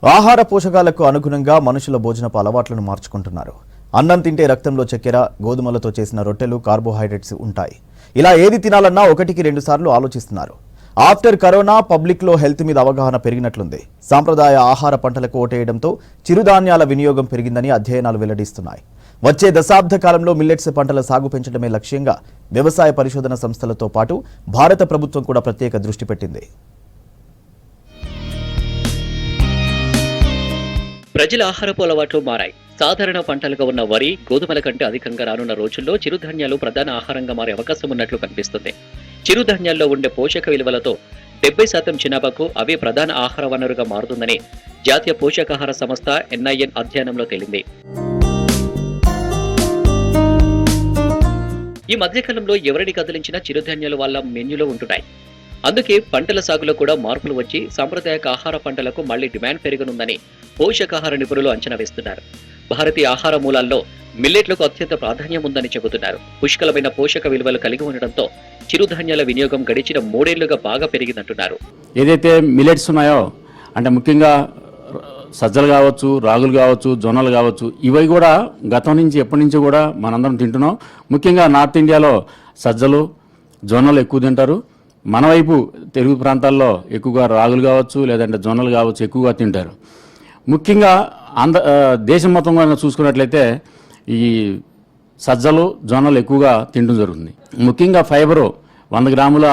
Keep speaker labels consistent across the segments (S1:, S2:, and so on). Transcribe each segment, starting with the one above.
S1: ఆహార పోషకాలకు అనుగుణంగా మనుషుల భోజనపు అలవాట్లను మార్చుకుంటున్నారు. అన్నం తింటే రక్తంలో చక్కెర, గోధుమలతో చేసిన రొట్టెలు, కార్బోహైడ్రేట్స్ ఉంటాయి. ఇలా ఏది తినాలన్నా ఒకటికి 2 సార్లు ఆలోచిస్తున్నారు. ఆఫ్టర్ కరోనా పబ్లిక్లో హెల్త్ మీద అవగాహన పెరిగినట్లుంది. సాంప్రదాయ ఆహార పంటలకు ఓటేయడంతో చిరుధాన్యాల వినియోగం పెరిగిందని అధ్యయనాలు వెల్లడిస్తున్నాయి. వచ్చే దశాబ్ద కాలంలో మిల్లెట్స్ పంటల సాగు పెంచడమే లక్ష్యంగా వ్యవసాయ పరిశోధన సంస్థలతో పాటు భారత ప్రభుత్వం కూడా ప్రత్యేక దృష్టి పెట్టింది.
S2: ప్రజల ఆహారపు అలవాట్లు మారాయి. సాధారణ పంటలుగా ఉన్న వరి, గోధుమల కంటే అధికంగా రానున్న రోజుల్లో చిరుధాన్యాలు ప్రధాన ఆహారంగా మారే అవకాశం ఉన్నట్లు కనిపిస్తుంది. చిరుధాన్యాల్లో ఉండే పోషక విలువలతో 70% జనాభాకు అవే ప్రధాన ఆహార వనరుగా మారుతుందని జాతీయ పోషకాహార సంస్థ NIN అధ్యయనంలో తేలింది. ఈ మధ్యకాలంలో ఎవరిని కదిలించినా చిరుధాన్యాలు వాళ్ళ మెన్యూలో ఉంటున్నాయి. అందుకే పంటల సాగులో కూడా మార్పులు వచ్చి సాంప్రదాయక ఆహార పంటలకు మళ్లీ డిమాండ్ పెరగనుందని పోషకాహార నిపుణులు అంచనా వేస్తున్నారు. భారతీయ ఆహార మూలాల్లో మిల్లెట్లకు అత్యంత ప్రాధాన్యం ఉందని చెబుతున్నారు. పుష్కలమైన పోషక విలువలు కలిగి ఉండడంతో చిరుధాన్యాల వినియోగం గడిచిన 3 ఏళ్లుగా బాగా పెరిగిందంటున్నారు.
S3: ఏదైతే మిల్లెట్స్ ఉన్నాయో అంటే ముఖ్యంగా సజ్జలు కావచ్చు, రాగులు కావచ్చు, జొన్నలు కావచ్చు, ఇవి కూడా గతం నుంచి ఎప్పటి నుంచి కూడా మనందరం తింటున్నాం. ముఖ్యంగా నార్త్ ఇండియాలో సజ్జలు, జొన్నలు ఎక్కువ తింటారు. మన వైపు తెలుగు ప్రాంతాల్లో ఎక్కువగా రాగులు కావచ్చు, లేదంటే జొన్నలు కావచ్చు ఎక్కువగా తింటారు. ముఖ్యంగా దేశం మొత్తంగా చూసుకున్నట్లయితే ఈ సజ్జలు, జొన్నలు ఎక్కువగా తినడం జరుగుతుంది. ముఖ్యంగా ఫైబరు 100 గ్రాముల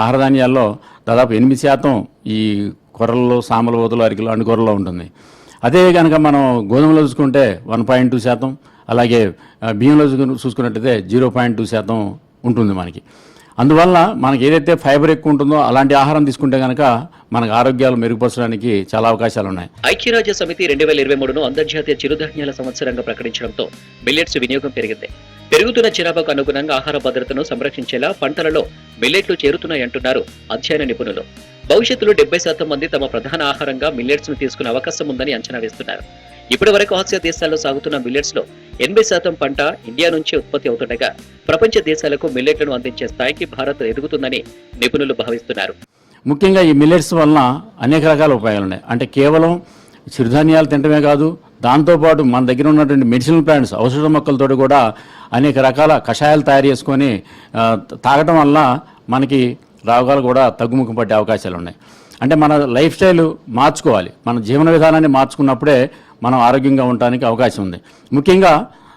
S3: ఆహార ధాన్యాల్లో దాదాపు 8% ఈ కొర్రల్లో, సాంబల బోతలు, అరికలు, అండుకొర్రలో ఉంటుంది. అదే కనుక మనం గోధుమలో చూసుకుంటే 1.2%, అలాగే బియ్యంలో చూసుకున్నట్లయితే 0.2% ఉంటుంది మనకి. అందువల్ల మనకి ఏదైతే ఫైబర్ ఎక్కువ ఉంటుందో అలాంటి ఆహారం తీసుకుంటే కనుక మనకు ఆరోగ్యాలు మెరుగుపరచడానికి చాలా అవకాశాలు ఉన్నాయి.
S2: ఐక్యరాజ్య సమితి 2023ను అంతర్జాతీయ చిరుధాన్యాల సంవత్సరంగా ప్రకటించడంతో మిల్లెట్స్ వినియోగం పెరిగింది. పెరుగుతున్న జనాభాకు అనుగుణంగా ఆహార భద్రతను సంరక్షించేలా పంటలలో మిల్లెట్లు చేరుతున్నాయంటున్నారు అధ్యయన నిపుణులు. భవిష్యత్తులో 70% మంది తమ ప్రధాన ఆహారంగా మిల్లెట్స్ ను తీసుకునే అవకాశం ఉందని అంచనా వేస్తున్నారు. ఇప్పటి వరకు ఆసియా దేశాల్లో సాగుతున్న మిల్లెట్స్ లో 80% పంట ఇండియా నుంచి ఉత్పత్తి అవుతుండగా ప్రపంచ దేశాలకు మిల్లెట్లను అందించే స్థాయికి భారత్ ఎదుగుతుందని నిపుణులు భావిస్తున్నారు.
S3: ముఖ్యంగా ఈ మిల్లెట్స్ వలన అనేక రకాల ఉపయోగాలు ఉన్నాయి. అంటే కేవలం చిరుధాన్యాలు తినడమే కాదు, దాంతోపాటు మన దగ్గర ఉన్నటువంటి మెడిసినల్ ప్లాంట్స్, ఔషధ మొక్కలతో కూడా అనేక రకాల కషాయాలు తయారు చేసుకొని తాగటం వల్ల మనకి రోగాలు కూడా తగ్గుముఖం పట్టే అవకాశాలు ఉన్నాయి. అంటే మన లైఫ్ స్టైల్ మార్చుకోవాలి, మన జీవన విధానాన్ని మార్చుకున్నప్పుడే మనం ఆరోగ్యంగా ఉండడానికి అవకాశం ఉంది. ముఖ్యంగా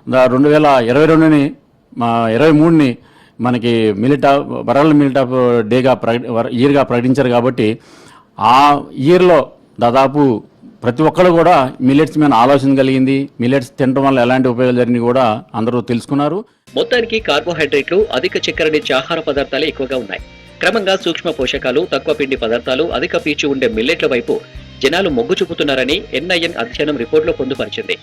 S3: 2022ని 23ని మనకి వరల్డ్ మిల్లెట్ ఆఫ్ డేగా ఇయర్గా ప్రకటించారు. కాబట్టి ఆ ఇయర్లో దాదాపు ప్రతి ఒక్కరు కూడా మిల్లెట్స్ మీద ఆలోచన కలిగింది. మిల్లెట్స్ తినడం వల్ల ఎలాంటి ఉపయోగాలు జరిగినాయి కూడా అందరూ తెలుసుకున్నారు.
S2: మొత్తానికి కార్బోహైడ్రేట్లు, అధిక చక్కెరనిచ్చే ఆహార పదార్థాలు ఎక్కువగా ఉన్నాయి. క్రమంగా సూక్ష్మ పోషకాలు, తక్కువ పిండి పదార్థాలు, అధిక పీచు ఉండే మిల్లెట్ల వైపు జనాలు మొగ్గు చూపుతున్నారని NIN అధ్యయనం రిపోర్టులో పొందుపరిచింది.